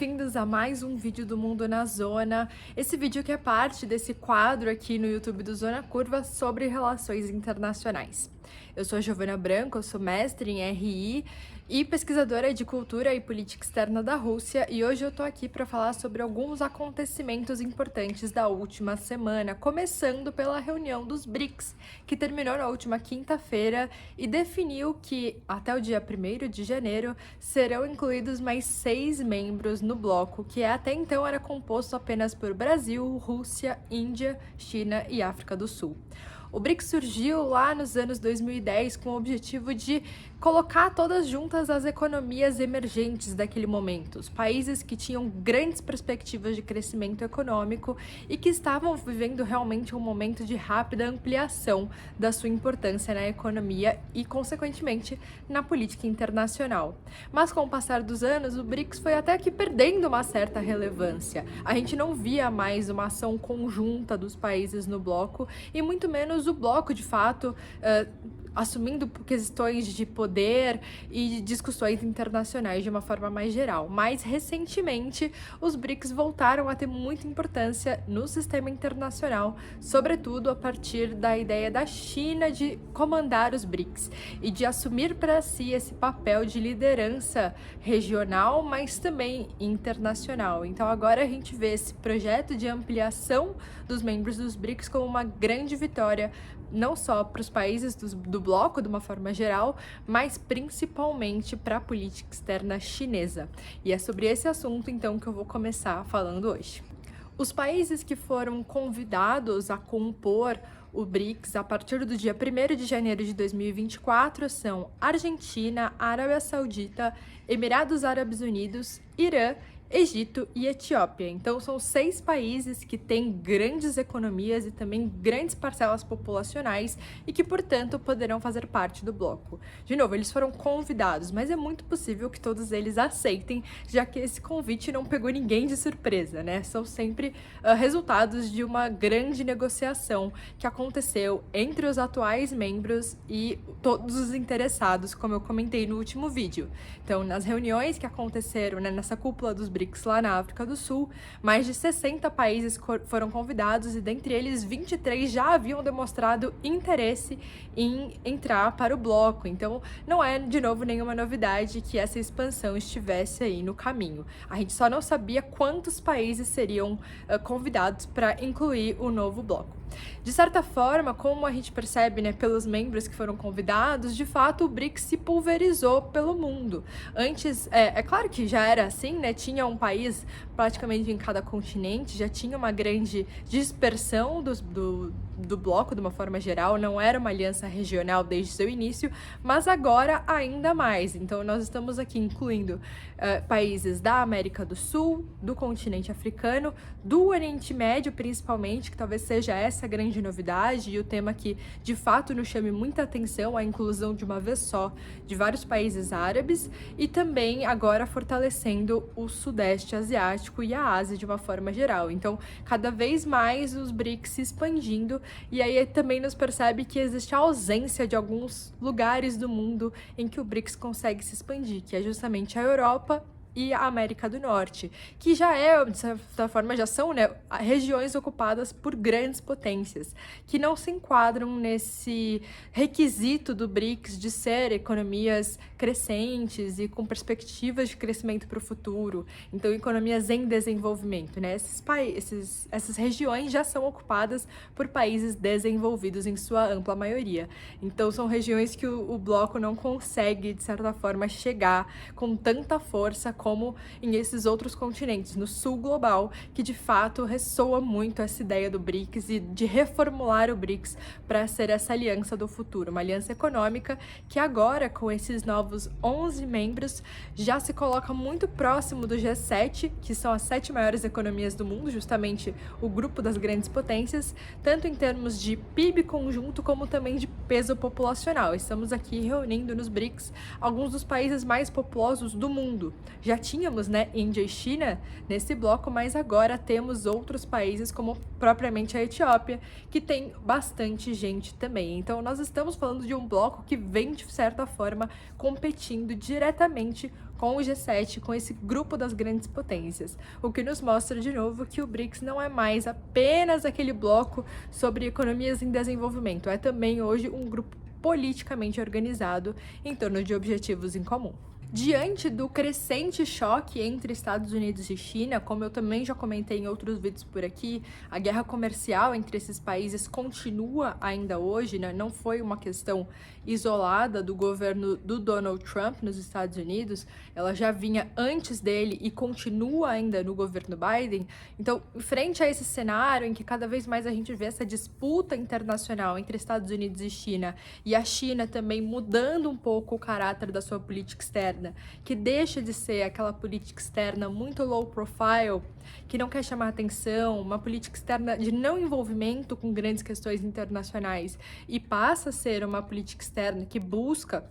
bem-vindos a mais um vídeo do Mundo na Zona. Esse vídeo que é parte desse quadro aqui no YouTube do Zona Curva sobre relações internacionais. Eu sou a Giovana Branco, eu sou mestre em RI e pesquisadora de cultura e política externa da Rússia, e hoje eu tô aqui para falar sobre alguns acontecimentos importantes da última semana, começando pela reunião dos BRICS, que terminou na última quinta-feira e definiu que até o dia 1º de janeiro serão incluídos mais 6 membros no bloco, que até então era composto apenas por Brasil, Rússia, Índia, China e África do Sul. O BRICS surgiu lá nos anos 2010 com o objetivo de colocar todas juntas as economias emergentes daquele momento, os países que tinham grandes perspectivas de crescimento econômico e que estavam vivendo realmente um momento de rápida ampliação da sua importância na economia e, consequentemente, na política internacional. Mas com o passar dos anos, o BRICS foi até que perdendo uma certa relevância. A gente não via mais uma ação conjunta dos países no bloco e muito menos o bloco, de fato, assumindo questões de poder e discussões internacionais de uma forma mais geral. Mais recentemente, os BRICS voltaram a ter muita importância no sistema internacional, sobretudo a partir da ideia da China de comandar os BRICS e de assumir para si esse papel de liderança regional, mas também internacional. Então agora a gente vê esse projeto de ampliação dos membros dos BRICS como uma grande vitória, não só para os países do bloco, de uma forma geral, mas principalmente para a política externa chinesa. E é sobre esse assunto, então, que eu vou começar falando hoje. Os países que foram convidados a compor o BRICS a partir do dia 1º de janeiro de 2024 são Argentina, Arábia Saudita, Emirados Árabes Unidos, Irã, Egito e Etiópia. Então são 6 países que têm grandes economias e também grandes parcelas populacionais e que, portanto, poderão fazer parte do bloco. De novo, eles foram convidados, mas é muito possível que todos eles aceitem, já que esse convite não pegou ninguém de surpresa, né? São sempre resultados de uma grande negociação que aconteceu entre os atuais membros e todos os interessados, como eu comentei no último vídeo. Então, nas reuniões que aconteceram, né, nessa cúpula dos BRICS lá na África do Sul, mais de 60 países foram convidados e dentre eles 23 já haviam demonstrado interesse em entrar para o bloco. Então não é, de novo, nenhuma novidade que essa expansão estivesse aí no caminho. A gente só não sabia quantos países seriam convidados para incluir o novo bloco. De certa forma, como a gente percebe, né, pelos membros que foram convidados, de fato o BRICS se pulverizou pelo mundo. Antes, é claro que já era assim, né, tinha um país praticamente em cada continente, já tinha uma grande dispersão do bloco de uma forma geral, não era uma aliança regional desde seu início, mas agora ainda mais. Então nós estamos aqui incluindo países da América do Sul, do continente africano, do Oriente Médio principalmente, que talvez seja essa a grande novidade e o tema que de fato nos chame muita atenção, a inclusão de uma vez só de vários países árabes e também agora fortalecendo o Sudeste Asiático e a Ásia de uma forma geral. Então, cada vez mais os BRICS se expandindo e aí também nos percebe que existe a ausência de alguns lugares do mundo em que o BRICS consegue se expandir, que é justamente a Europa e a América do Norte, que já de certa forma, já são, né, regiões ocupadas por grandes potências, que não se enquadram nesse requisito do BRICS de ser economias crescentes e com perspectivas de crescimento para o futuro. Então, economias em desenvolvimento, né? Essas regiões já são ocupadas por países desenvolvidos em sua ampla maioria. Então, são regiões que o bloco não consegue, de certa forma, chegar com tanta força como em esses outros continentes, no sul global, que de fato ressoa muito essa ideia do BRICS e de reformular o BRICS para ser essa aliança do futuro, uma aliança econômica que agora, com esses novos 11 membros, já se coloca muito próximo do G7, que são as 7 maiores economias do mundo, justamente o grupo das grandes potências, tanto em termos de PIB conjunto, como também de peso populacional. Estamos aqui reunindo nos BRICS alguns dos países mais populosos do mundo. já tínhamos, né, Índia e China nesse bloco, mas agora temos outros países, como propriamente a Etiópia, que tem bastante gente também. Então, nós estamos falando de um bloco que vem, de certa forma, competindo diretamente com o G7, com esse grupo das grandes potências, o que nos mostra de novo que o BRICS não é mais apenas aquele bloco sobre economias em desenvolvimento, é também hoje um grupo politicamente organizado em torno de objetivos em comum. Diante do crescente choque entre Estados Unidos e China, como eu também já comentei em outros vídeos por aqui, a guerra comercial entre esses países continua ainda hoje, né? Não foi uma questão isolada do governo do Donald Trump nos Estados Unidos, ela já vinha antes dele e continua ainda no governo Biden. Então, frente a esse cenário em que cada vez mais a gente vê essa disputa internacional entre Estados Unidos e China, e a China também mudando um pouco o caráter da sua política externa, que deixa de ser aquela política externa muito low profile, que não quer chamar atenção, uma política externa de não envolvimento com grandes questões internacionais, e passa a ser uma política externa que busca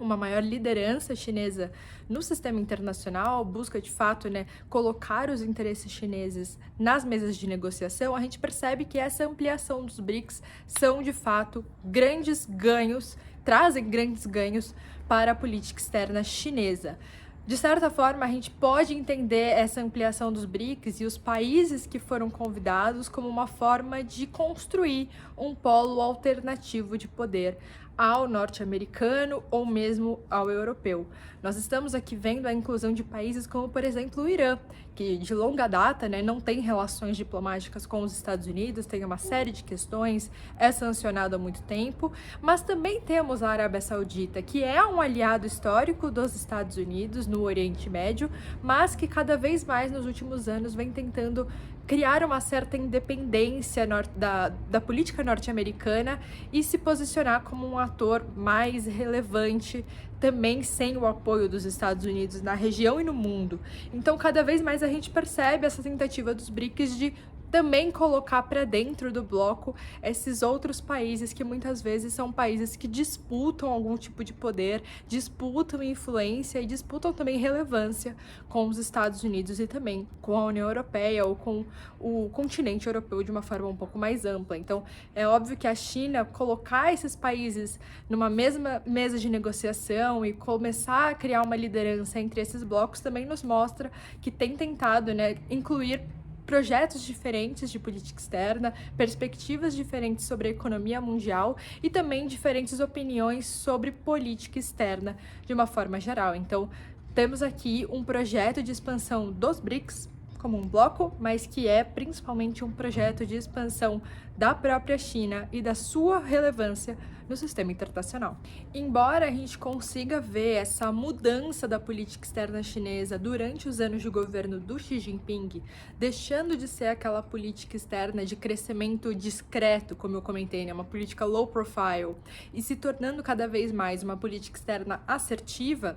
uma maior liderança chinesa no sistema internacional, busca de fato, né, colocar os interesses chineses nas mesas de negociação, a gente percebe que essa ampliação dos BRICS são de fato grandes ganhos, trazem grandes ganhos para a política externa chinesa. De certa forma, a gente pode entender essa ampliação dos BRICS e os países que foram convidados como uma forma de construir um polo alternativo de poder ao norte-americano ou mesmo ao europeu. Nós estamos aqui vendo a inclusão de países como, por exemplo, o Irã, que de longa data, né, não tem relações diplomáticas com os Estados Unidos, tem uma série de questões, é sancionado há muito tempo, mas também temos a Arábia Saudita, que é um aliado histórico dos Estados Unidos no Oriente Médio, mas que cada vez mais nos últimos anos vem tentando criar uma certa independência da política norte-americana e se posicionar como um ator mais relevante, também sem o apoio dos Estados Unidos na região e no mundo. Então, cada vez mais a gente percebe essa tentativa dos BRICS de também colocar para dentro do bloco esses outros países que muitas vezes são países que disputam algum tipo de poder, disputam influência e disputam também relevância com os Estados Unidos e também com a União Europeia ou com o continente europeu de uma forma um pouco mais ampla. Então, é óbvio que a China colocar esses países numa mesma mesa de negociação e começar a criar uma liderança entre esses blocos também nos mostra que tem tentado, né, incluir projetos diferentes de política externa, perspectivas diferentes sobre a economia mundial e também diferentes opiniões sobre política externa de uma forma geral. Então, temos aqui um projeto de expansão dos BRICS como um bloco, mas que é principalmente um projeto de expansão da própria China e da sua relevância no sistema internacional. Embora a gente consiga ver essa mudança da política externa chinesa durante os anos de governo do Xi Jinping, deixando de ser aquela política externa de crescimento discreto, como eu comentei, né, uma política low profile, e se tornando cada vez mais uma política externa assertiva,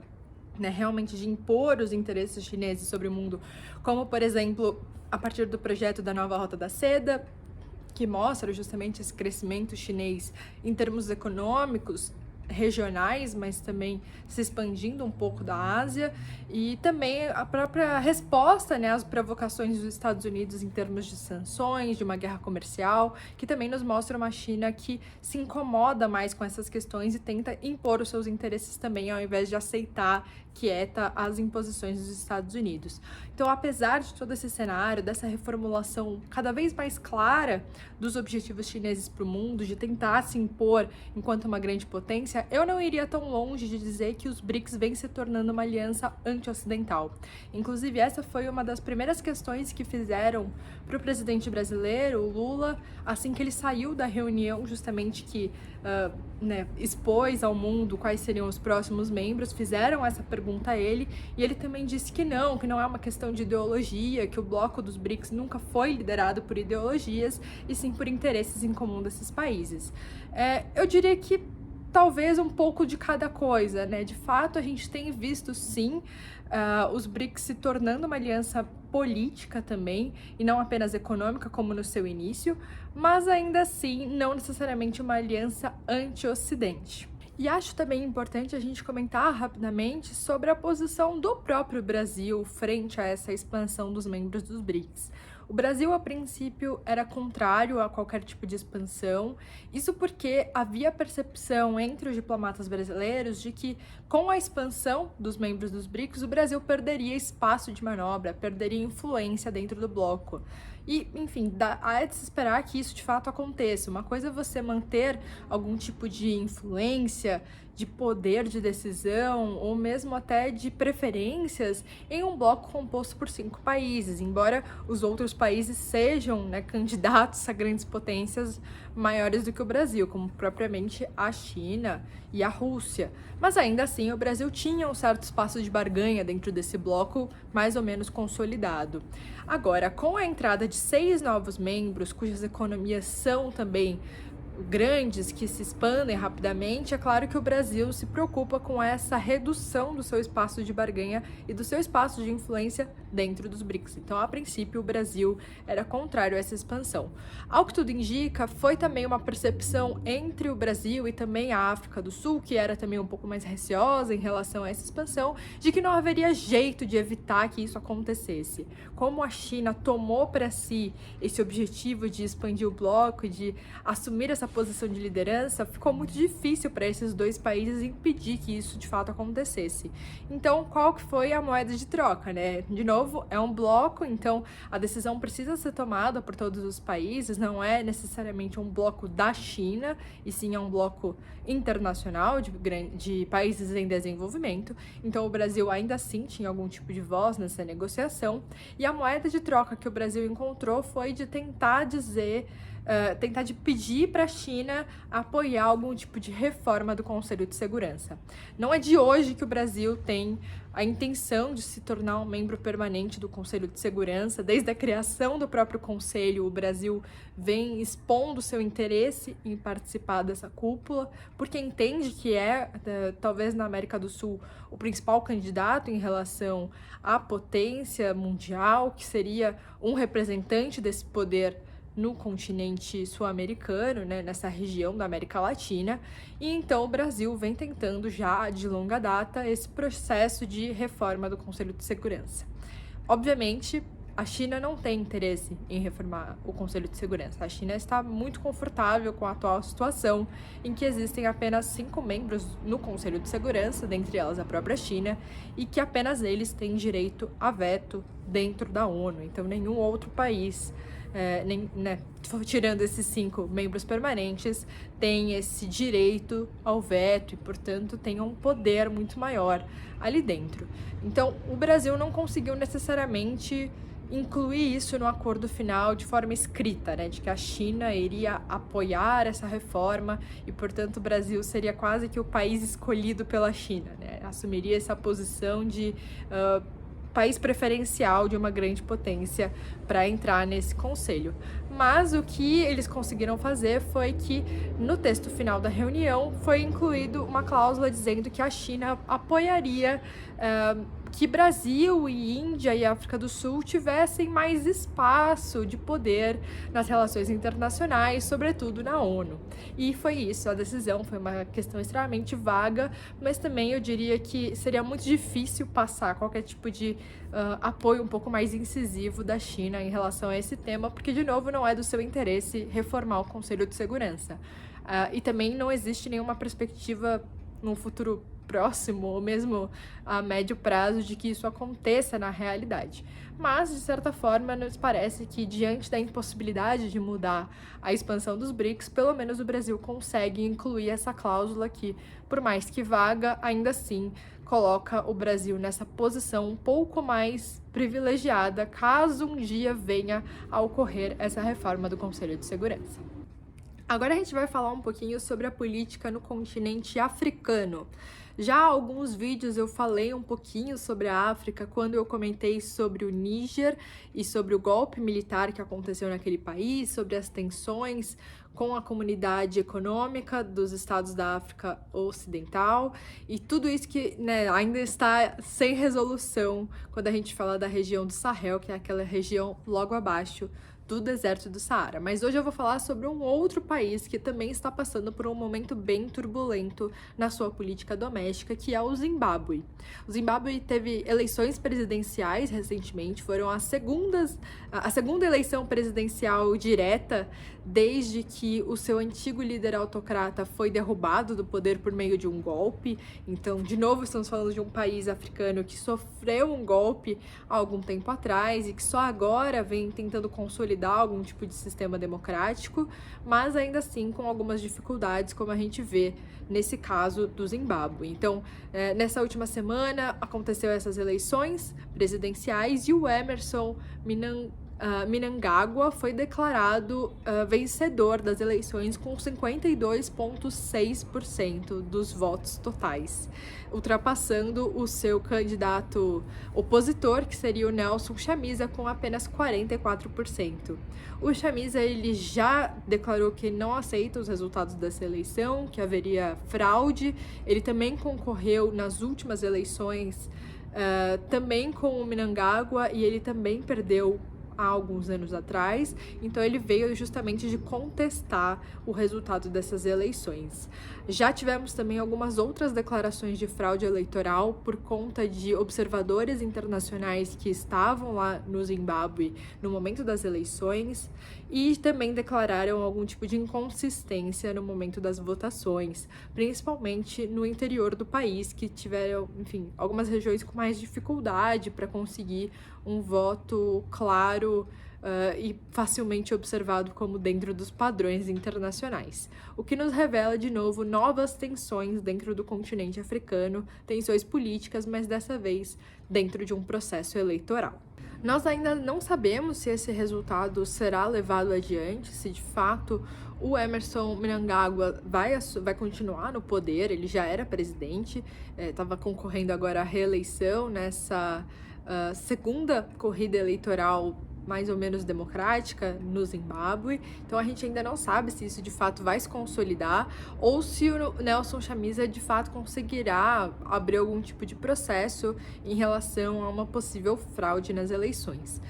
né, realmente de impor os interesses chineses sobre o mundo, como, por exemplo, a partir do projeto da Nova Rota da Seda, que mostra justamente esse crescimento chinês em termos econômicos, regionais, mas também se expandindo um pouco da Ásia, e também a própria resposta, né, às provocações dos Estados Unidos em termos de sanções, de uma guerra comercial, que também nos mostra uma China que se incomoda mais com essas questões e tenta impor os seus interesses também, ao invés de aceitar quieta as imposições dos Estados Unidos. Então, apesar de todo esse cenário, dessa reformulação cada vez mais clara dos objetivos chineses para o mundo, de tentar se impor enquanto uma grande potência, eu não iria tão longe de dizer que os BRICS vêm se tornando uma aliança anti-ocidental. Inclusive, essa foi uma das primeiras questões que fizeram para o presidente brasileiro, o Lula, assim que ele saiu da reunião, justamente que expôs ao mundo quais seriam os próximos membros, fizeram essa pergunta a ele, e ele também disse que não é uma questão de ideologia, que o bloco dos BRICS nunca foi liderado por ideologias, e sim por interesses em comum desses países. Eu diria que talvez um pouco de cada coisa, né? De fato, a gente tem visto, sim, os BRICS se tornando uma aliança política também, e não apenas econômica, como no seu início, mas ainda assim, não necessariamente uma aliança anti-Ocidente. E acho também importante a gente comentar rapidamente sobre a posição do próprio Brasil frente a essa expansão dos membros dos BRICS. O Brasil, a princípio, era contrário a qualquer tipo de expansão, isso porque havia percepção entre os diplomatas brasileiros de que, com a expansão dos membros dos BRICS, o Brasil perderia espaço de manobra, perderia influência dentro do bloco. E, enfim, é de se esperar que isso de fato aconteça. Uma coisa é você manter algum tipo de influência, de poder de decisão, ou mesmo até de preferências em um bloco composto por 5 países, embora os outros países sejam, né, candidatos a grandes potências maiores do que o Brasil, como propriamente a China e a Rússia. Mas ainda assim, o Brasil tinha um certo espaço de barganha dentro desse bloco mais ou menos consolidado. Agora, com a entrada de 6 novos membros, cujas economias são também grandes, que se expandem rapidamente, é claro que o Brasil se preocupa com essa redução do seu espaço de barganha e do seu espaço de influência dentro dos BRICS. Então, a princípio, o Brasil era contrário a essa expansão. Ao que tudo indica, foi também uma percepção entre o Brasil e também a África do Sul, que era também um pouco mais receosa em relação a essa expansão, de que não haveria jeito de evitar que isso acontecesse. Como a China tomou para si esse objetivo de expandir o bloco e de assumir essa posição de liderança, ficou muito difícil para esses dois países impedir que isso de fato acontecesse. Então, qual que foi a moeda de troca, né? De novo, é um bloco, então a decisão precisa ser tomada por todos os países, não é necessariamente um bloco da China, e sim é um bloco internacional de países em desenvolvimento. Então, o Brasil ainda assim tinha algum tipo de voz nessa negociação, e a moeda de troca que o Brasil encontrou foi de tentar de pedir para a China apoiar algum tipo de reforma do Conselho de Segurança. Não é de hoje que o Brasil tem a intenção de se tornar um membro permanente do Conselho de Segurança. Desde a criação do próprio Conselho, o Brasil vem expondo seu interesse em participar dessa cúpula, porque entende que talvez na América do Sul, o principal candidato em relação à potência mundial, que seria um representante desse poder no continente sul-americano, né, nessa região da América Latina, e então o Brasil vem tentando já de longa data esse processo de reforma do Conselho de Segurança. Obviamente, a China não tem interesse em reformar o Conselho de Segurança. A China está muito confortável com a atual situação, em que existem apenas 5 membros no Conselho de Segurança, dentre elas a própria China, e que apenas eles têm direito a veto dentro da ONU. Então, nenhum outro país, tirando esses 5 membros permanentes, tem esse direito ao veto e, portanto, tem um poder muito maior ali dentro. Então, o Brasil não conseguiu necessariamente incluir isso no acordo final de forma escrita, né, de que a China iria apoiar essa reforma e, portanto, o Brasil seria quase que o país escolhido pela China, né, assumiria essa posição de país preferencial de uma grande potência para entrar nesse conselho. Mas o que eles conseguiram fazer foi que, no texto final da reunião, foi incluído uma cláusula dizendo que a China apoiaria que Brasil e Índia e África do Sul tivessem mais espaço de poder nas relações internacionais, sobretudo na ONU. E foi isso, a decisão foi uma questão extremamente vaga, mas também eu diria que seria muito difícil passar qualquer tipo de apoio um pouco mais incisivo da China em relação a esse tema, porque, de novo, não é do seu interesse reformar o Conselho de Segurança. E também não existe nenhuma perspectiva no futuro próximo, ou mesmo a médio prazo, de que isso aconteça na realidade. Mas, de certa forma, nos parece que, diante da impossibilidade de mudar a expansão dos BRICS, pelo menos o Brasil consegue incluir essa cláusula que, por mais que vaga, ainda assim coloca o Brasil nessa posição um pouco mais privilegiada, caso um dia venha a ocorrer essa reforma do Conselho de Segurança. Agora a gente vai falar um pouquinho sobre a política no continente africano. Já há alguns vídeos eu falei um pouquinho sobre a África quando eu comentei sobre o Níger e sobre o golpe militar que aconteceu naquele país, sobre as tensões com a comunidade econômica dos estados da África Ocidental e tudo isso que, né, ainda está sem resolução quando a gente fala da região do Sahel, que é aquela região logo abaixo do deserto do Saara. Mas hoje eu vou falar sobre um outro país que também está passando por um momento bem turbulento na sua política doméstica, que é o Zimbábue. O Zimbábue teve eleições presidenciais recentemente, foram a segunda eleição presidencial direta desde que o seu antigo líder autocrata foi derrubado do poder por meio de um golpe. Então, de novo, estamos falando de um país africano que sofreu um golpe há algum tempo atrás e que só agora vem tentando consolidar algum tipo de sistema democrático, mas ainda assim com algumas dificuldades, como a gente vê nesse caso do Zimbábue. Então, nessa última semana aconteceu essas eleições presidenciais e o Emmerson Mnangagwa foi declarado vencedor das eleições com 52,6% dos votos totais, ultrapassando o seu candidato opositor, que seria o Nelson Chamisa, com apenas 44%. O Chamisa, ele já declarou que não aceita os resultados dessa eleição, que haveria fraude. Ele também concorreu nas últimas eleições também com o Mnangagwa e ele também perdeu há alguns anos atrás, então ele veio justamente de contestar o resultado dessas eleições. Já tivemos também algumas outras declarações de fraude eleitoral por conta de observadores internacionais que estavam lá no Zimbábue no momento das eleições e também declararam algum tipo de inconsistência no momento das votações, principalmente no interior do país, que tiveram, enfim, algumas regiões com mais dificuldade para conseguir um voto claro e facilmente observado como dentro dos padrões internacionais. O que nos revela, de novo, novas tensões dentro do continente africano, tensões políticas, mas dessa vez dentro de um processo eleitoral. Nós ainda não sabemos se esse resultado será levado adiante, se de fato o Emmerson Mnangagwa vai continuar no poder. Ele já era presidente, estava concorrendo agora à reeleição nessa segunda corrida eleitoral mais ou menos democrática no Zimbábue. Então a gente ainda não sabe se isso de fato vai se consolidar ou se o Nelson Chamisa de fato conseguirá abrir algum tipo de processo em relação a uma possível fraude nas eleições.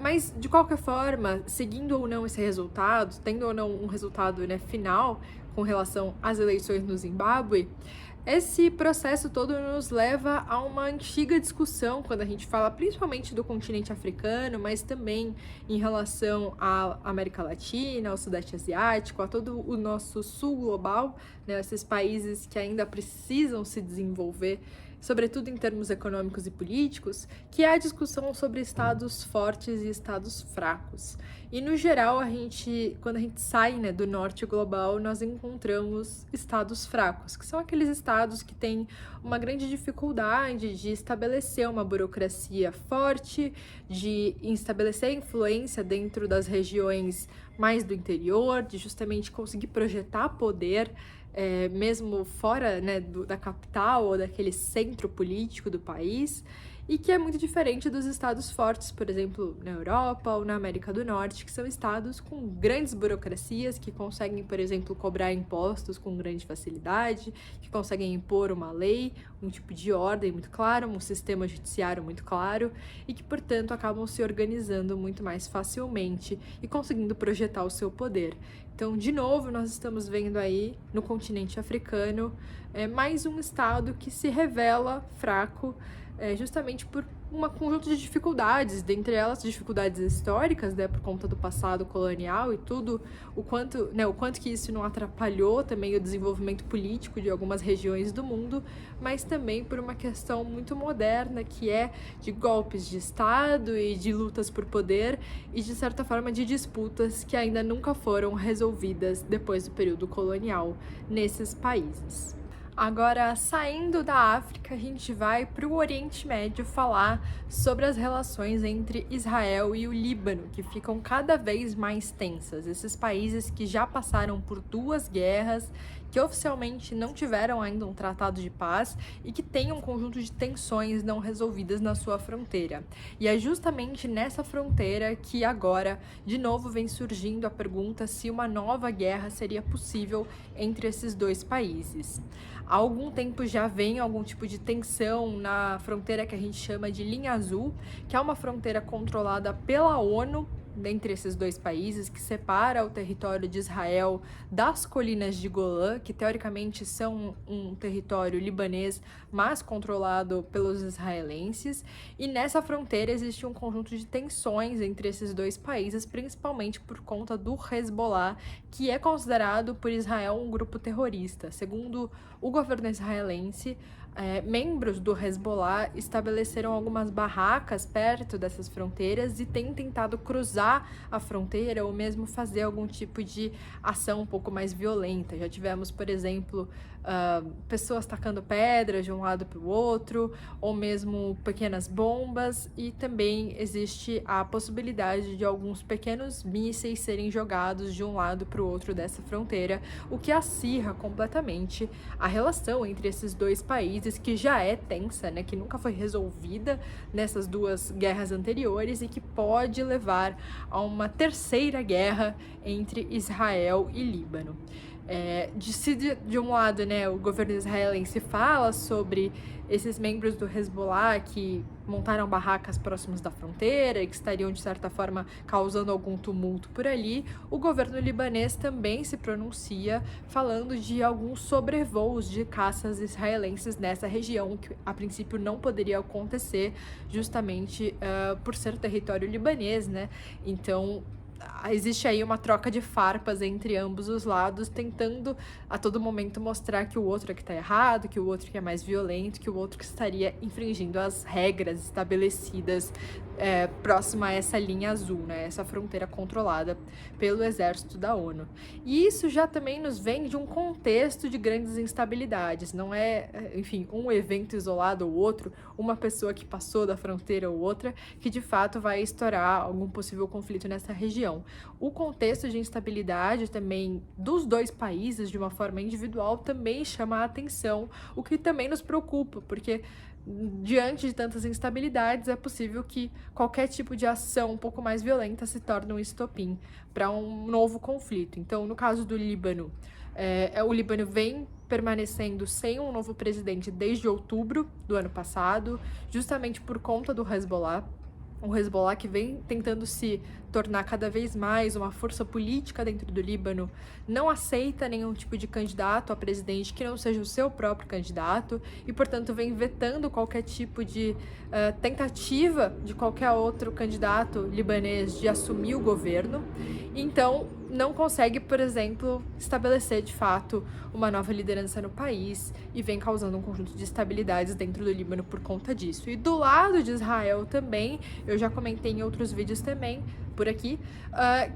Mas, de qualquer forma, seguindo ou não esse resultado, tendo ou não um resultado, né, final com relação às eleições no Zimbábue, esse processo todo nos leva a uma antiga discussão quando a gente fala principalmente do continente africano, mas também em relação à América Latina, ao Sudeste Asiático, a todo o nosso sul global, né, esses países que ainda precisam se desenvolver, sobretudo em termos econômicos e políticos, que é a discussão sobre estados fortes e estados fracos. E, no geral, quando a gente sai, né, do norte global, nós encontramos estados fracos, que são aqueles estados que têm uma grande dificuldade de estabelecer uma burocracia forte, de estabelecer influência dentro das regiões mais do interior, de justamente conseguir projetar poder mesmo fora, né, da capital ou daquele centro político do país, e que é muito diferente dos estados fortes, por exemplo, na Europa ou na América do Norte, que são estados com grandes burocracias, que conseguem, por exemplo, cobrar impostos com grande facilidade, que conseguem impor uma lei, um tipo de ordem muito claro, um sistema judiciário muito claro, e que, portanto, acabam se organizando muito mais facilmente e conseguindo projetar o seu poder. Então, de novo, nós estamos vendo aí no continente africano mais um estado que se revela fraco, justamente por um conjunto de dificuldades, dentre elas dificuldades históricas, né, por conta do passado colonial e tudo, o quanto que isso não atrapalhou também o desenvolvimento político de algumas regiões do mundo, mas também por uma questão muito moderna, que é de golpes de Estado e de lutas por poder e, de certa forma, de disputas que ainda nunca foram resolvidas depois do período colonial nesses países. Agora, saindo da África, a gente vai para o Oriente Médio falar sobre as relações entre Israel e o Líbano, que ficam cada vez mais tensas. Esses países que já passaram por 2 guerras, que oficialmente não tiveram ainda um tratado de paz e que têm um conjunto de tensões não resolvidas na sua fronteira. E é justamente nessa fronteira que agora, de novo, vem surgindo a pergunta se uma nova guerra seria possível entre esses 2 países. Há algum tempo já vem algum tipo de tensão na fronteira que a gente chama de Linha Azul, que é uma fronteira controlada pela ONU entre esses dois países, que separa o território de Israel das colinas de Golã, que teoricamente são um território libanês, mas controlado pelos israelenses. E nessa fronteira existe um conjunto de tensões entre esses dois países, principalmente por conta do Hezbollah, que é considerado por Israel um grupo terrorista. Segundo o governo israelense, membros do Hezbollah estabeleceram algumas barracas perto dessas fronteiras e têm tentado cruzar a fronteira ou mesmo fazer algum tipo de ação um pouco mais violenta. Já tivemos, por exemplo, pessoas tacando pedras de um lado para o outro, ou mesmo pequenas bombas, e também existe a possibilidade de alguns pequenos mísseis serem jogados de um lado para o outro dessa fronteira, o que acirra completamente a relação entre esses dois países, que já é tensa, né, que nunca foi resolvida nessas duas guerras anteriores e que pode levar a uma terceira guerra entre Israel e Líbano. De um lado, né, o governo israelense fala sobre esses membros do Hezbollah que montaram barracas próximos da fronteira e que estariam, de certa forma, causando algum tumulto por ali. O governo libanês também se pronuncia falando de alguns sobrevoos de caças israelenses nessa região, que a princípio não poderia acontecer justamente por ser território libanês, né? Então, existe aí uma troca de farpas entre ambos os lados, tentando a todo momento mostrar que o outro é que está errado, que o outro que é mais violento, que o outro que estaria infringindo as regras estabelecidas próxima a essa linha azul, né, essa fronteira controlada pelo exército da ONU. E isso já também nos vem de um contexto de grandes instabilidades, não é, enfim, um evento isolado ou outro, uma pessoa que passou da fronteira ou outra, que de fato vai estourar algum possível conflito nessa região. O contexto de instabilidade também dos dois países, de uma forma individual, também chama a atenção, o que também nos preocupa, porque diante de tantas instabilidades, é possível que qualquer tipo de ação um pouco mais violenta se torne um estopim para um novo conflito. Então, no caso do Líbano, o Líbano vem permanecendo sem um novo presidente desde outubro do ano passado, justamente por conta do Hezbollah. O Hezbollah, que vem tentando se tornar cada vez mais uma força política dentro do Líbano, não aceita nenhum tipo de candidato a presidente que não seja o seu próprio candidato e, portanto, vem vetando qualquer tipo de tentativa de qualquer outro candidato libanês de assumir o governo. Então, não consegue, por exemplo, estabelecer de fato uma nova liderança no país e vem causando um conjunto de instabilidades dentro do Líbano por conta disso. E do lado de Israel também, eu já comentei em outros vídeos também, por aqui,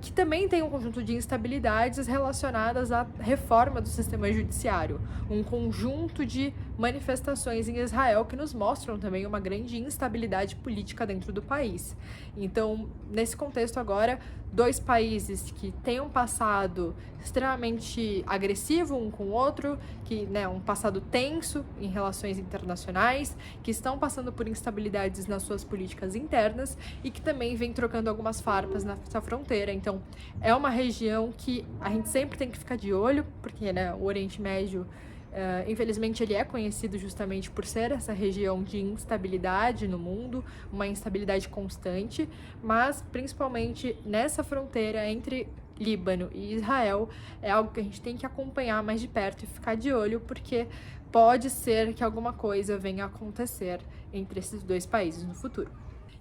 que também tem um conjunto de instabilidades relacionadas à reforma do sistema judiciário, um conjunto de manifestações em Israel que nos mostram também uma grande instabilidade política dentro do país. Então, nesse contexto agora, dois países que têm um passado extremamente agressivo um com o outro, que, né, um passado tenso em relações internacionais, que estão passando por instabilidades nas suas políticas internas e que também vem trocando algumas farpas nessa fronteira. Então, é uma região que a gente sempre tem que ficar de olho, porque, né, o Oriente Médio, infelizmente, ele é conhecido justamente por ser essa região de instabilidade no mundo, uma instabilidade constante, mas principalmente nessa fronteira entre Líbano e Israel é algo que a gente tem que acompanhar mais de perto e ficar de olho, porque pode ser que alguma coisa venha a acontecer entre esses dois países no futuro.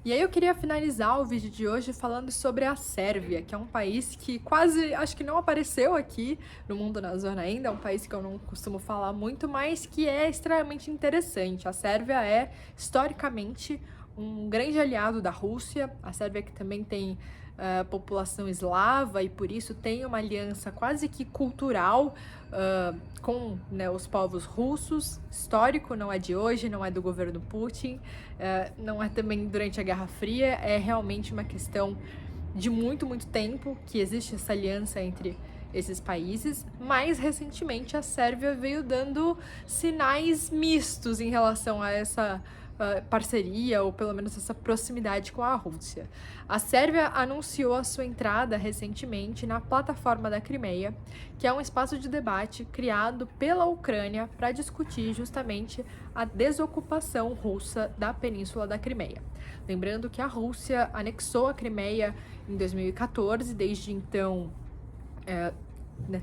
E aí eu queria finalizar o vídeo de hoje falando sobre a Sérvia, que é um país que quase, acho que não apareceu aqui no Mundo na Zona ainda, é um país que eu não costumo falar muito, mas que é extremamente interessante. A Sérvia é, historicamente, um grande aliado da Rússia, a Sérvia que também tem população eslava e por isso tem uma aliança quase que cultural com, né, os povos russos, histórico, não é de hoje, não é do governo Putin, não é também durante a Guerra Fria, é realmente uma questão de muito, muito tempo que existe essa aliança entre esses países. Mais recentemente a Sérvia veio dando sinais mistos em relação a essa parceria ou pelo menos essa proximidade com a Rússia. A Sérvia anunciou a sua entrada recentemente na plataforma da Crimeia, que é um espaço de debate criado pela Ucrânia para discutir justamente a desocupação russa da Península da Crimeia. Lembrando que a Rússia anexou a Crimeia em 2014, desde então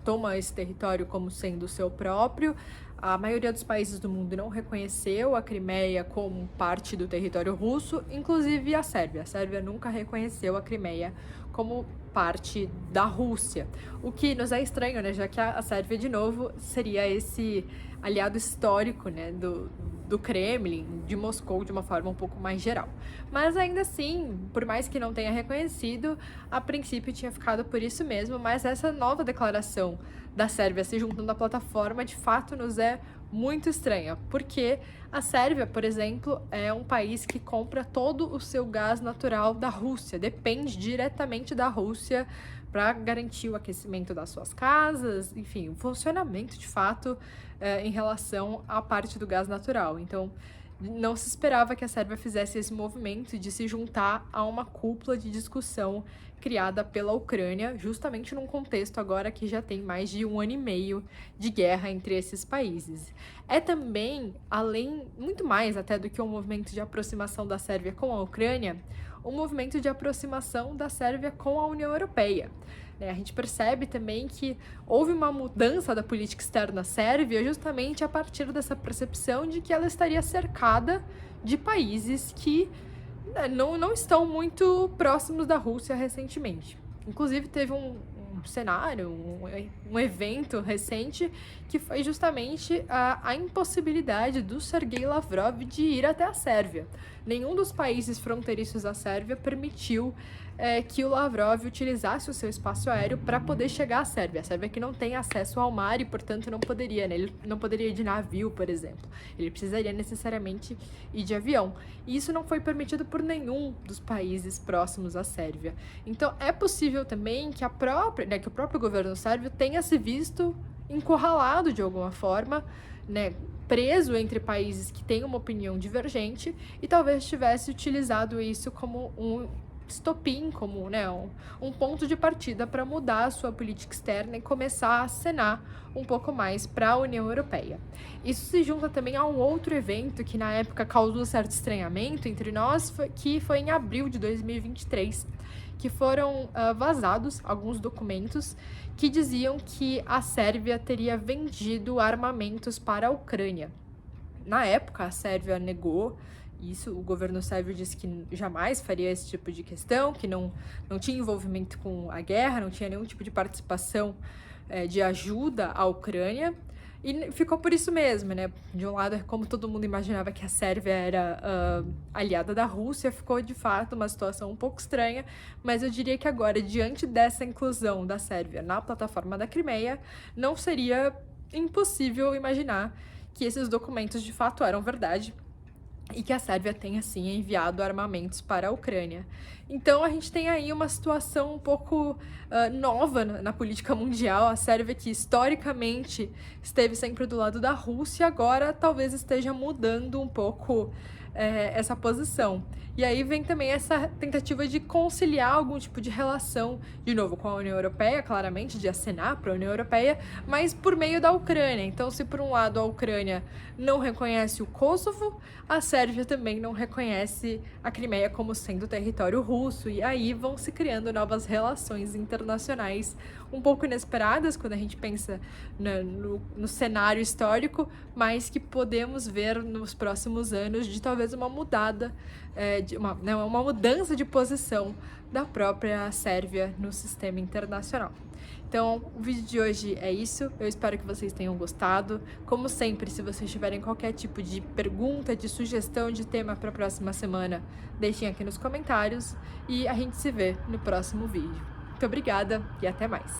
toma esse território como sendo seu próprio. A maioria dos países do mundo não reconheceu a Crimeia como parte do território russo, inclusive a Sérvia. A Sérvia nunca reconheceu a Crimeia como parte da Rússia, o que nos é estranho, né, já que a Sérvia, de novo, seria esse aliado histórico, né, do Kremlin, de Moscou, de uma forma um pouco mais geral. Mas ainda assim, por mais que não tenha reconhecido, a princípio tinha ficado por isso mesmo, mas essa nova declaração da Sérvia se juntando à plataforma, de fato, nos é muito estranha, porque a Sérvia, por exemplo, é um país que compra todo o seu gás natural da Rússia, depende diretamente da Rússia para garantir o aquecimento das suas casas, enfim, o funcionamento de fato em relação à parte do gás natural. Então, não se esperava que a Sérvia fizesse esse movimento de se juntar a uma cúpula de discussão criada pela Ucrânia, justamente num contexto agora que já tem mais de 1 ano e meio de guerra entre esses países. É também, muito mais até do que um movimento de aproximação da Sérvia com a Ucrânia, um movimento de aproximação da Sérvia com a União Europeia. A gente percebe também que houve uma mudança da política externa sérvia justamente a partir dessa percepção de que ela estaria cercada de países que não estão muito próximos da Rússia recentemente. Inclusive, teve um cenário, um evento recente que foi justamente a impossibilidade do Sergei Lavrov de ir até a Sérvia. Nenhum dos países fronteiriços à Sérvia permitiu que o Lavrov utilizasse o seu espaço aéreo para poder chegar à Sérvia. A Sérvia que não tem acesso ao mar e, portanto, não poderia, né? Ele não poderia ir de navio, por exemplo. Ele precisaria necessariamente ir de avião. E isso não foi permitido por nenhum dos países próximos à Sérvia. Então, é possível também que que o próprio governo sérvio tenha se visto encurralado de alguma forma, né, preso entre países que têm uma opinião divergente e talvez tivesse utilizado isso como um estopim, como um ponto de partida para mudar a sua política externa e começar a acenar um pouco mais para a União Europeia. Isso se junta também a um outro evento que na época causou certo estranhamento entre nós, que foi em abril de 2023, que foram vazados alguns documentos que diziam que a Sérvia teria vendido armamentos para a Ucrânia. Na época, a Sérvia negou isso, o governo sérvio disse que jamais faria esse tipo de questão, que não tinha envolvimento com a guerra, não tinha nenhum tipo de participação de ajuda à Ucrânia, e ficou por isso mesmo, né? De um lado, como todo mundo imaginava que a Sérvia era aliada da Rússia, ficou de fato uma situação um pouco estranha, mas eu diria que agora, diante dessa inclusão da Sérvia na plataforma da Crimeia, não seria impossível imaginar que esses documentos de fato eram verdade e que a Sérvia tenha, sim, enviado armamentos para a Ucrânia. Então, a gente tem aí uma situação um pouco nova na política mundial. A Sérvia, que historicamente esteve sempre do lado da Rússia, agora talvez esteja mudando um pouco essa posição. E aí vem também essa tentativa de conciliar algum tipo de relação, de novo, com a União Europeia, claramente, de acenar para a União Europeia, mas por meio da Ucrânia. Então, se por um lado a Ucrânia não reconhece o Kosovo, a Sérvia também não reconhece a Crimeia como sendo território russo, e aí vão se criando novas relações internacionais um pouco inesperadas quando a gente pensa no cenário histórico, mas que podemos ver nos próximos anos de talvez uma mudada, uma mudança de posição da própria Sérvia no sistema internacional. Então, o vídeo de hoje é isso. Eu espero que vocês tenham gostado. Como sempre, se vocês tiverem qualquer tipo de pergunta, de sugestão de tema para a próxima semana, deixem aqui nos comentários e a gente se vê no próximo vídeo. Muito obrigada e até mais!